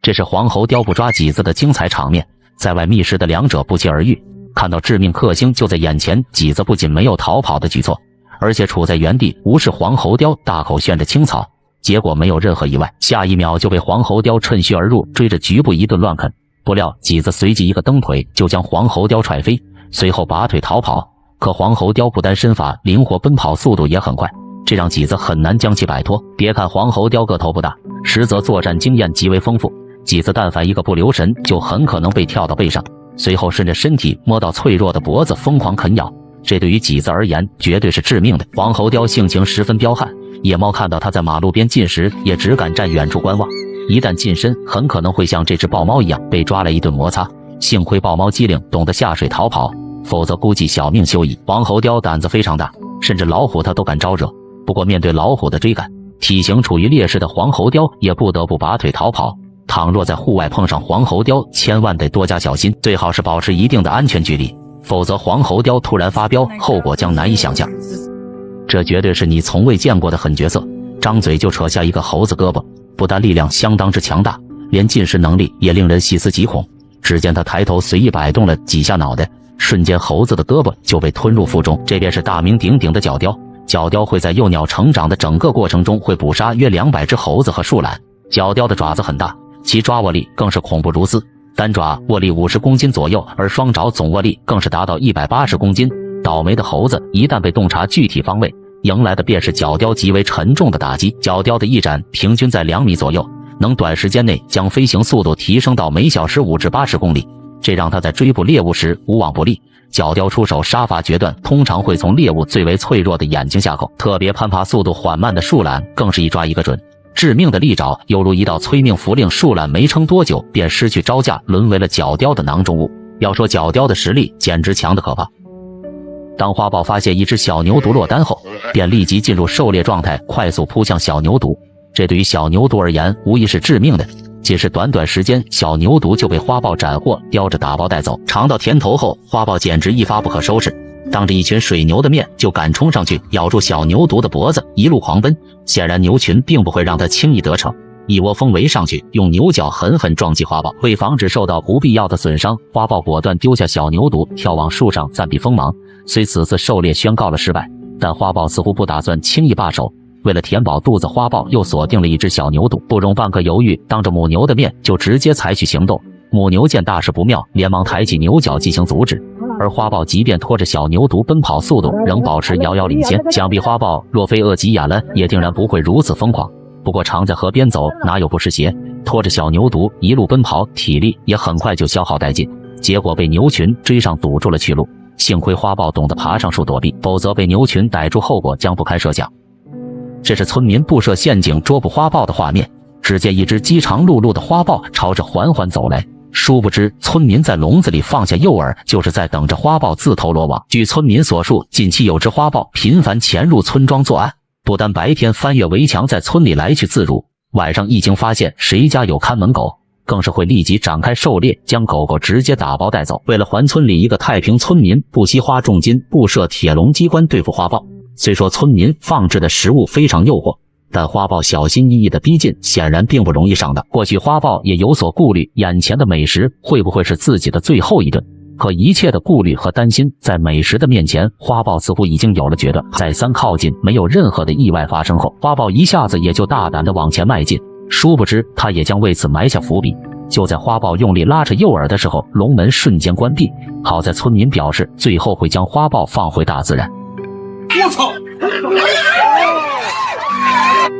这是黄喉貂捕抓麂子的精彩场面，在外觅食的两者不期而遇，看到致命克星就在眼前，麂子不仅没有逃跑的举措，而且处在原地无视黄喉貂大口炫着青草，结果没有任何意外，下一秒就被黄喉貂趁虚而入，追着局部一顿乱啃。不料麂子随即一个蹬腿就将黄喉貂踹飞，随后拔腿逃跑。可黄喉貂不单身法灵活，奔跑速度也很快，这让麂子很难将其摆脱。别看黄喉貂个头不大，实则作战经验极为丰富，麂子但凡一个不留神，就很可能被跳到背上，随后顺着身体摸到脆弱的脖子疯狂啃咬，这对于麂子而言绝对是致命的。黄喉貂性情十分彪悍，野猫看到它在马路边进食，也只敢站远处观望，一旦近身，很可能会像这只豹猫一样被抓来一顿摩擦。幸亏豹猫机灵，懂得下水逃跑，否则估计小命休矣。黄喉貂胆子非常大，甚至老虎它都敢招惹。不过面对老虎的追赶，体型处于劣势的黄喉貂也不得不拔腿逃跑。倘若在户外碰上黄喉貂，千万得多加小心，最好是保持一定的安全距离，否则黄喉貂突然发飙，后果将难以想象。这绝对是你从未见过的狠角色，张嘴就扯下一个猴子胳膊，不但力量相当之强大，连进食能力也令人细思极恐。只见他抬头随意摆动了几下脑袋，瞬间猴子的胳膊就被吞入腹中。这便是大名鼎鼎的角雕。角雕会在幼鸟成长的整个过程中会捕杀约200只猴子和树懒。角雕的爪子很大，其抓握力更是恐怖如斯，单爪握力50公斤左右，而双爪总握力更是达到180公斤。倒霉的猴子一旦被洞察具体方位，迎来的便是角雕极为沉重的打击。角雕的翼展平均在2米左右，能短时间内将飞行速度提升到每小时5至80公里，这让它在追捕猎物时无往不利。角雕出手杀伐决断，通常会从猎物最为脆弱的眼睛下口，特别攀爬速度缓慢的树懒更是一抓一个准。致命的利爪犹如一道催命符，令树懒没撑多久便失去招架，沦为了角雕的囊中物。要说角雕的实力简直强得可怕。当花豹发现一只小牛犊落单后，便立即进入狩猎状态，快速扑向小牛犊。这对于小牛犊而言无疑是致命的，仅是短短时间，小牛犊就被花豹斩获，叼着打包带走。尝到甜头后，花豹简直一发不可收拾，当着一群水牛的面就敢冲上去咬住小牛犊的脖子，一路狂奔。显然牛群并不会让它轻易得逞，一窝蜂围上去，用牛角狠狠撞击花豹。为防止受到不必要的损伤，花豹果断丢下小牛犊，跳往树上暂避锋芒。虽此次狩猎宣告了失败，但花豹似乎不打算轻易罢手。为了填饱肚子，花豹又锁定了一只小牛犊，不容半刻犹豫，当着母牛的面就直接采取行动。母牛见大事不妙，连忙抬起牛角进行阻止，而花豹即便拖着小牛犊奔跑，速度仍保持遥遥领先。想必花豹若非饿急眼了，也定然不会如此疯狂。不过常在河边走，哪有不湿鞋，拖着小牛犊一路奔跑，体力也很快就消耗殆尽，结果被牛群追上，堵住了去路。幸亏花豹懂得爬上树躲避，否则被牛群逮住，后果将不堪设想。这是村民布设陷阱捉捕花豹的画面，只见一只饥肠辘辘的花豹朝着缓缓走来，殊不知村民在笼子里放下诱饵，就是在等着花豹自投罗网。据村民所述，近期有只花豹频繁潜入村庄作案，不但白天翻越围墙在村里来去自如，晚上一经发现谁家有看门狗，更是会立即展开狩猎，将狗狗直接打包带走。为了还村里一个太平，村民不惜花重金布设铁笼机关对付花豹。虽说村民放置的食物非常诱惑，但花豹小心翼翼的逼近，显然并不容易上当。或许花豹也有所顾虑，眼前的美食会不会是自己的最后一顿？可一切的顾虑和担心，在美食的面前，花豹似乎已经有了决断。再三靠近，没有任何的意外发生后，花豹一下子也就大胆的往前迈进。殊不知，他也将为此埋下伏笔。就在花豹用力拉扯诱饵的时候，笼门瞬间关闭。好在村民表示，最后会将花豹放回大自然。我操！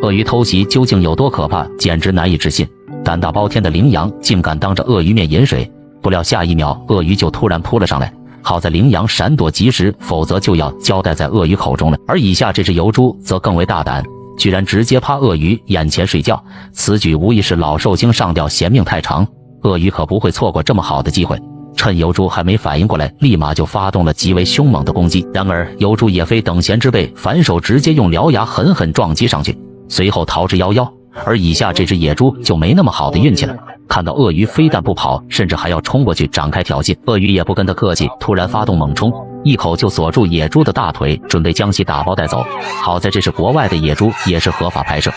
鳄鱼偷袭究竟有多可怕，简直难以置信。胆大包天的羚羊竟敢当着鳄鱼面饮水，不料下一秒鳄鱼就突然扑了上来。好在羚羊闪躲及时，否则就要交代在鳄鱼口中了。而以下这只疣猪则更为大胆，居然直接趴鳄鱼眼前睡觉。此举无疑是老寿星上吊，嫌命太长。鳄鱼可不会错过这么好的机会。趁疣猪还没反应过来，立马就发动了极为凶猛的攻击。然而疣猪也非等闲之辈，反手直接用獠牙狠狠撞击上去，随后逃之夭夭。而以下这只野猪就没那么好的运气了，看到鳄鱼非但不跑，甚至还要冲过去展开挑衅。鳄鱼也不跟他客气，突然发动猛冲，一口就锁住野猪的大腿，准备将其打包带走。好在这是国外的野猪，也是合法拍摄。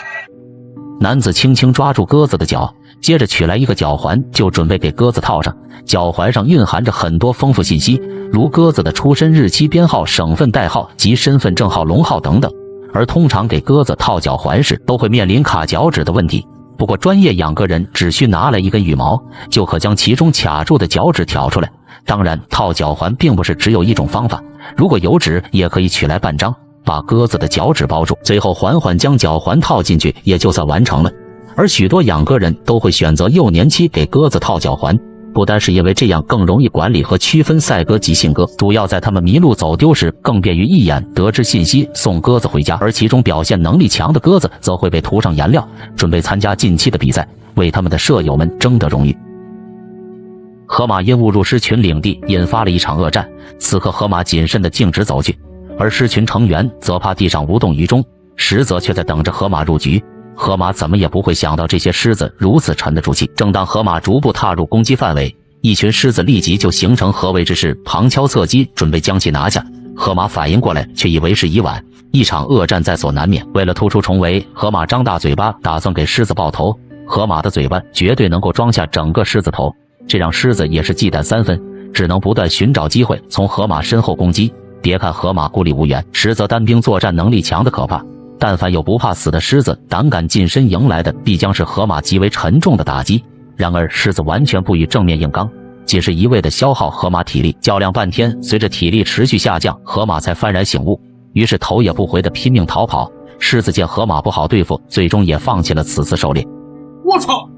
男子轻轻抓住鸽子的脚，接着取来一个脚环，就准备给鸽子套上。脚环上蕴含着很多丰富信息，如鸽子的出生日期、编号、省份代号及身份证号、笼号等等。而通常给鸽子套脚环时，都会面临卡脚趾的问题。不过专业养鸽人只需拿来一根羽毛，就可将其中卡住的脚趾挑出来。当然，套脚环并不是只有一种方法，如果有纸，也可以取来半张，把鸽子的脚趾包住，最后缓缓将脚环套进去，也就算完成了。而许多养鸽人都会选择幼年期给鸽子套脚环，不单是因为这样更容易管理和区分赛鸽及信鸽，主要在它们迷路走丢时更便于一眼得知信息，送鸽子回家。而其中表现能力强的鸽子则会被涂上颜料，准备参加近期的比赛，为他们的舍友们争得荣誉。河马因误入狮群领地，引发了一场恶战。此刻河马谨慎地径直走去，而狮群成员则趴地上无动于衷，实则却在等着河马入局。河马怎么也不会想到这些狮子如此沉得住气。正当河马逐步踏入攻击范围，一群狮子立即就形成合围之势，旁敲侧击，准备将其拿下。河马反应过来，却以为时已晚，一场恶战在所难免。为了突出重围，河马张大嘴巴，打算给狮子爆头。河马的嘴巴绝对能够装下整个狮子头，这让狮子也是忌惮三分，只能不断寻找机会从河马身后攻击。别看河马孤立无援，实则单兵作战能力强得可怕。但凡有不怕死的狮子，胆敢近身迎来的必将是河马极为沉重的打击。然而狮子完全不与正面硬刚，仅是一味的消耗河马体力。较量半天，随着体力持续下降，河马才幡然醒悟，于是头也不回的拼命逃跑。狮子见河马不好对付，最终也放弃了此次狩猎。我操！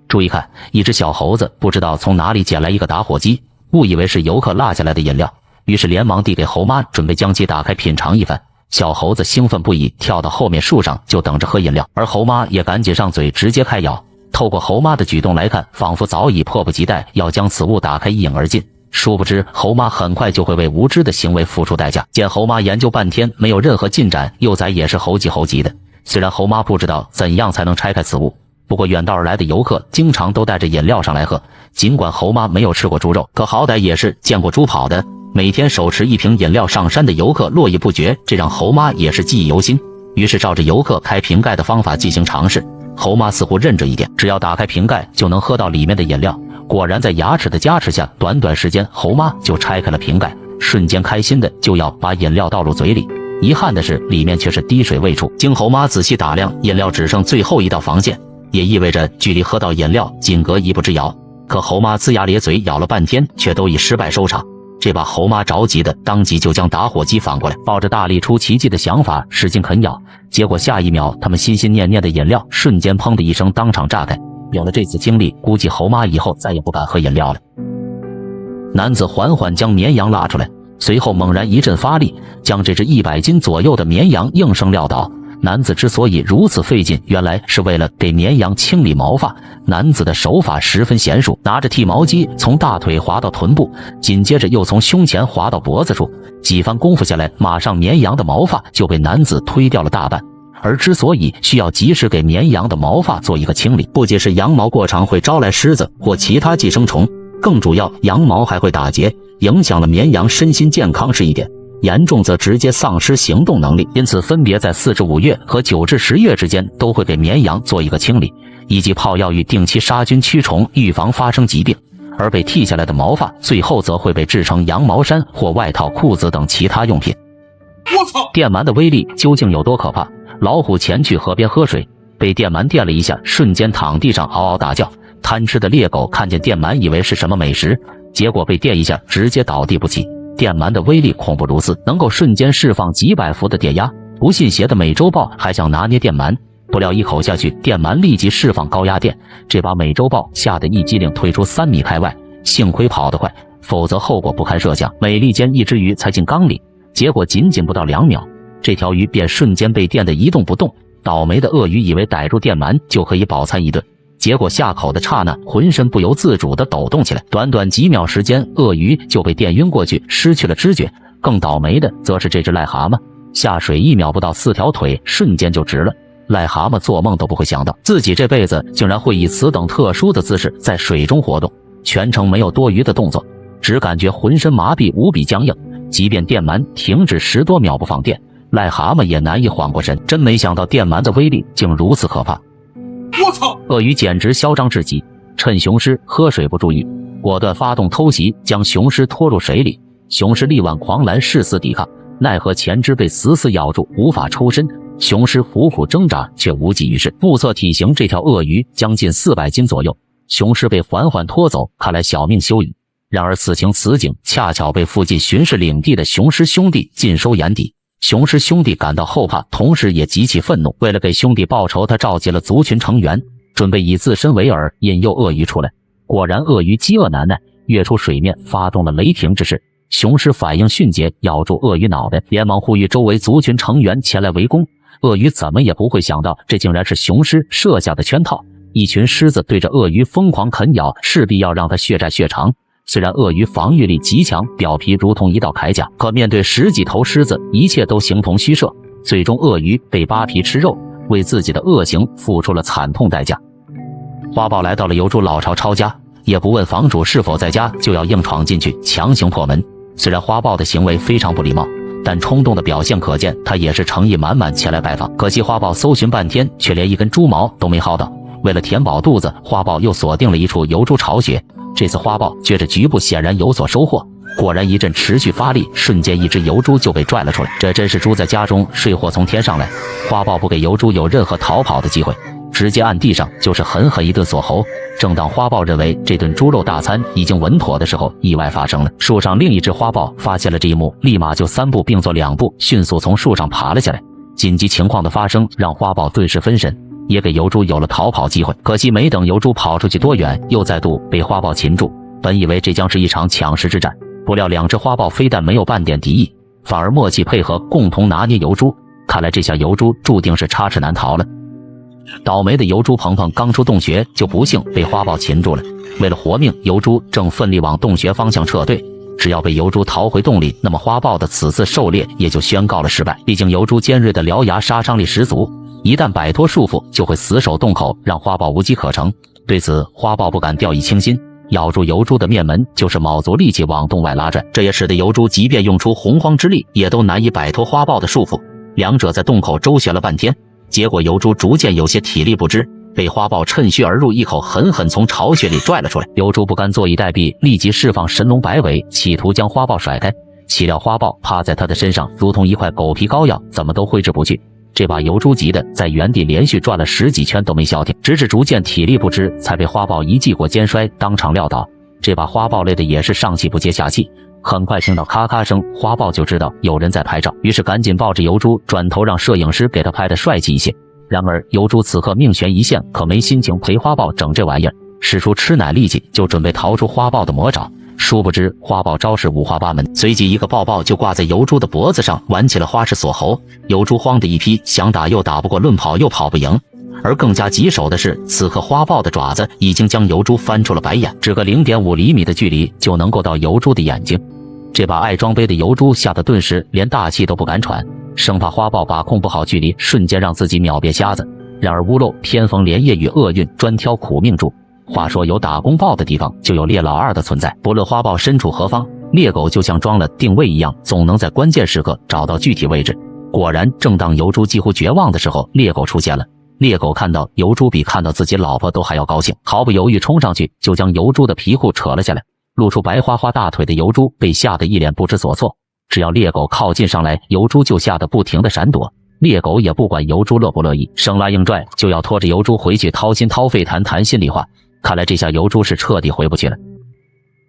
注意看，一只小猴子不知道从哪里捡来一个打火机，误以为是游客落下来的饮料，于是连忙递给猴妈，准备将其打开品尝一番。小猴子兴奋不已，跳到后面树上就等着喝饮料，而猴妈也赶紧上嘴直接开咬。透过猴妈的举动来看，仿佛早已迫不及待要将此物打开一饮而尽。殊不知猴妈很快就会为无知的行为付出代价。见猴妈研究半天没有任何进展，幼崽也是猴急的。虽然猴妈不知道怎样才能拆开此物，不过远道而来的游客经常都带着饮料上来喝，尽管猴妈没有吃过猪肉，可好歹也是见过猪跑的。每天手持一瓶饮料上山的游客络绎不绝，这让猴妈也是记忆犹新。于是照着游客开瓶盖的方法进行尝试，猴妈似乎认这一点，只要打开瓶盖就能喝到里面的饮料。果然在牙齿的加持下，短短时间猴妈就拆开了瓶盖，瞬间开心的就要把饮料倒入嘴里。遗憾的是里面却是滴水未出。经猴妈仔细打量，饮料只剩最后一道防线，也意味着距离喝到饮料仅隔一步之遥。可猴妈龇牙咧嘴咬了半天，却都以失败收场。这把猴妈着急的当即就将打火机反过来，抱着大力出奇迹的想法使劲啃咬，结果下一秒他们心心念念的饮料瞬间砰的一声当场炸开。有了这次经历，估计猴妈以后再也不敢喝饮料了。男子缓缓将绵羊拉出来，随后猛然一阵发力，将这只100斤左右的绵羊应声撂倒。男子之所以如此费劲，原来是为了给绵羊清理毛发。男子的手法十分娴熟，拿着剃毛机从大腿滑到臀部，紧接着又从胸前滑到脖子处，几番功夫下来，马上绵羊的毛发就被男子推掉了大半。而之所以需要及时给绵羊的毛发做一个清理，不仅是羊毛过长会招来虱子或其他寄生虫，更主要羊毛还会打结，影响了绵羊身心健康是一点，严重则直接丧失行动能力。因此分别在4至5月和9至10月之间都会给绵羊做一个清理，以及泡药浴定期杀菌驱虫，预防发生疾病。而被剃下来的毛发最后则会被制成羊毛衫或外套、裤子等其他用品。我操！电鳗的威力究竟有多可怕？老虎前去河边喝水，被电鳗电了一下，瞬间躺地上嗷嗷大叫。贪吃的猎狗看见电鳗以为是什么美食，结果被电一下直接倒地不起。电鳗的威力恐怖如斯，能够瞬间释放几百伏的电压。不信邪的美洲豹还想拿捏电鳗，不料一口下去，电鳗立即释放高压电，这把美洲豹吓得一激灵退出3米开外。幸亏跑得快，否则后果不堪设想。美利坚一只鱼才进缸里，结果仅不到2秒，这条鱼便瞬间被电得一动不动。倒霉的鳄鱼以为逮住电鳗就可以饱餐一顿，结果下口的刹那，浑身不由自主地抖动起来。短短几秒时间，鳄鱼就被电晕过去，失去了知觉。更倒霉的则是这只癞蛤蟆，下水1秒不到，4条腿瞬间就直了。癞蛤蟆做梦都不会想到，自己这辈子竟然会以此等特殊的姿势在水中活动，全程没有多余的动作，只感觉浑身麻痹，无比僵硬。即便电鳗停止10多秒不放电，癞蛤蟆也难以缓过神。真没想到电鳗的威力竟如此可怕。我操！鳄鱼简直嚣张至极，趁雄狮喝水不注意，果断发动偷袭，将雄狮拖入水里。雄狮力挽狂澜，誓死抵抗，奈何前肢被死死咬住，无法抽身。雄狮苦苦挣扎，却无济于事。目测体型，这条鳄鱼将近400斤左右。雄狮被缓缓拖走，看来小命休矣。然而此情此景，恰巧被附近巡视领地的雄狮兄弟尽收眼底。雄狮兄弟感到后怕，同时也极其愤怒。为了给兄弟报仇，他召集了族群成员，准备以自身为饵，引诱鳄鱼出来。果然，鳄鱼饥饿难耐，跃出水面，发动了雷霆之势。雄狮反应迅捷，咬住鳄鱼脑袋，连忙呼吁周围族群成员前来围攻。鳄鱼怎么也不会想到，这竟然是雄狮设下的圈套。一群狮子对着鳄鱼疯狂啃咬，势必要让它血债血偿。虽然鳄鱼防御力极强，表皮如同一道铠甲，可面对10几头狮子，一切都形同虚设。最终，鳄鱼被扒皮吃肉，为自己的恶行付出了惨痛代价。花豹来到了疣猪老巢抄家，也不问房主是否在家，就要硬闯进去，强行破门。虽然花豹的行为非常不礼貌，但冲动的表现可见，他也是诚意满满前来拜访。可惜花豹搜寻半天，却连一根猪毛都没薅到。为了填饱肚子，花豹又锁定了一处疣猪巢穴。这次花豹觉着局部显然有所收获，果然一阵持续发力，瞬间一只疣猪就被拽了出来。这真是猪在家中，睡祸从天上来。花豹不给疣猪有任何逃跑的机会，直接按地上就是狠狠一顿锁喉。正当花豹认为这顿猪肉大餐已经稳妥的时候，意外发生了。树上另一只花豹发现了这一幕，立马就3步并作2步，迅速从树上爬了下来。紧急情况的发生让花豹顿时分神，也给疣猪有了逃跑机会。可惜没等疣猪跑出去多远，又再度被花豹擒住。本以为这将是一场抢食之战，不料2只花豹非但没有半点敌意，反而默契配合，共同拿捏疣猪。看来这下疣猪注定是插翅难逃了。倒霉的疣猪鹏鹏刚出洞穴，就不幸被花豹擒住了。为了活命，疣猪正奋力往洞穴方向撤退。只要被疣猪逃回洞里，那么花豹的此次狩猎也就宣告了失败。毕竟疣猪尖锐的獠牙杀伤力十足，一旦摆脱束缚，就会死守洞口，让花豹无机可乘。对此，花豹不敢掉以轻心，咬住疣猪的面门，就是卯足力气往洞外拉拽。这也使得疣猪即便用出洪荒之力，也都难以摆脱花豹的束缚。两者在洞口周旋了半天，结果疣猪逐渐有些体力不支，被花豹趁虚而入，一口狠狠从巢穴里拽了出来。疣猪不甘坐以待毙，立即释放神龙摆尾，企图将花豹甩开。岂料花豹趴在他的身上，如同一块狗皮膏药，怎么都挥之不去。这把疣猪急得在原地连续转了10几圈都没消停，直至逐渐体力不支，才被花豹一记过肩摔，当场撂倒。这把花豹累的也是上气不接下气，很快听到咔咔声，花豹就知道有人在拍照，于是赶紧抱着疣猪，转头让摄影师给他拍的帅气一些。然而疣猪此刻命悬一线，可没心情陪花豹整这玩意儿，使出吃奶力气就准备逃出花豹的魔爪。殊不知花豹招式五花八门，随即一个抱抱就挂在疣猪的脖子上，玩起了花式锁喉。疣猪慌的一批，想打又打不过，论跑又跑不赢。而更加棘手的是，此刻花豹的爪子已经将疣猪翻出了白眼，只个0.5厘米的距离就能够到疣猪的眼睛。这把爱装杯的疣猪吓得顿时连大气都不敢喘，生怕花豹把控不好距离，瞬间让自己秒变瞎子。然而屋漏偏逢连夜雨，厄运专挑苦命助。话说有打工豹的地方就有猎老二的存在，不论花豹身处何方，猎狗就像装了定位一样，总能在关键时刻找到具体位置。果然，正当疣猪几乎绝望的时候，猎狗出现了。猎狗看到疣猪比看到自己老婆都还要高兴，毫不犹豫冲上去就将疣猪的皮裤扯了下来。露出白花花大腿的疣猪被吓得一脸不知所措，只要猎狗靠近上来，疣猪就吓得不停地闪躲。猎狗也不管疣猪乐不乐意，生拉硬拽就要拖着疣猪回去掏心掏肺谈心里话。看来这下疣猪是彻底回不去了。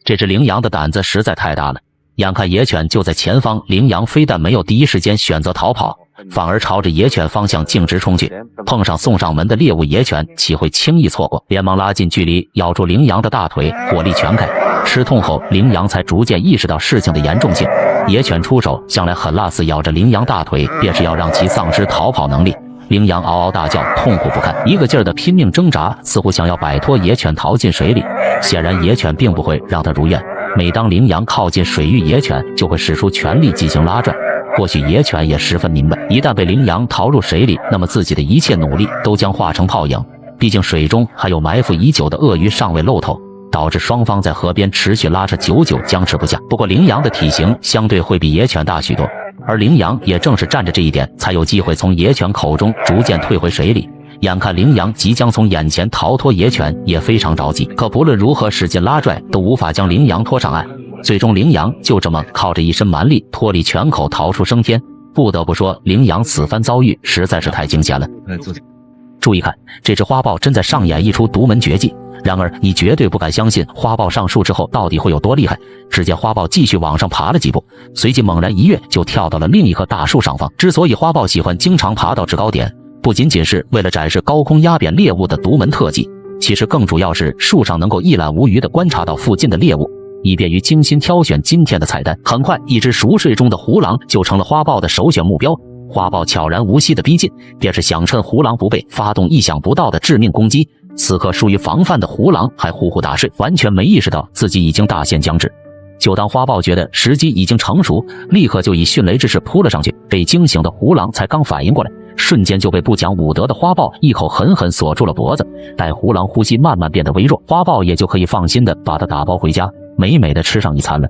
这只羚羊的胆子实在太大了，眼看野犬就在前方，羚羊非但没有第一时间选择逃跑，反而朝着野犬方向径直冲去。碰上送上门的猎物，野犬岂会轻易错过，连忙拉近距离，咬住羚羊的大腿，火力全开。吃痛后，羚羊才逐渐意识到事情的严重性。野犬出手向来狠辣，似咬着羚羊大腿，便是要让其丧失逃跑能力。羚羊嗷嗷大叫，痛苦不堪，一个劲儿的拼命挣扎，似乎想要摆脱野犬逃进水里。显然野犬并不会让他如愿，每当羚羊靠近水域，野犬就会使出全力进行拉拽。或许野犬也十分明白，一旦被羚羊逃入水里，那么自己的一切努力都将化成泡影。毕竟水中还有埋伏已久的鳄鱼尚未露头，导致双方在河边持续拉扯，久久僵持不下。不过羚羊的体型相对会比野犬大许多，而羚羊也正是占着这一点，才有机会从野犬口中逐渐退回水里。眼看羚羊即将从眼前逃脱，野犬也非常着急，可不论如何使劲拉拽，都无法将羚羊拖上岸。最终羚羊就这么靠着一身蛮力脱离犬口逃出升天。不得不说，羚羊此番遭遇实在是太惊险了。注意看，这只花豹真在上演一出独门绝技。然而你绝对不敢相信花豹上树之后到底会有多厉害。只见花豹继续往上爬了几步，随即猛然一跃就跳到了另一棵大树上方。之所以花豹喜欢经常爬到制高点，不仅仅是为了展示高空压扁猎物的独门特技，其实更主要是树上能够一览无余地观察到附近的猎物，以便于精心挑选今天的菜单。很快，一只熟睡中的胡狼就成了花豹的首选目标。花豹悄然无息地逼近，便是想趁胡狼不备发动意想不到的致命攻击。此刻疏于防范的胡狼还呼呼大睡，完全没意识到自己已经大限将至。就当花豹觉得时机已经成熟，立刻就以迅雷之势扑了上去。被惊醒的胡狼才刚反应过来，瞬间就被不讲武德的花豹一口狠狠锁住了脖子。待胡狼呼吸慢慢变得微弱，花豹也就可以放心的把它打包回家，美美的吃上一餐了。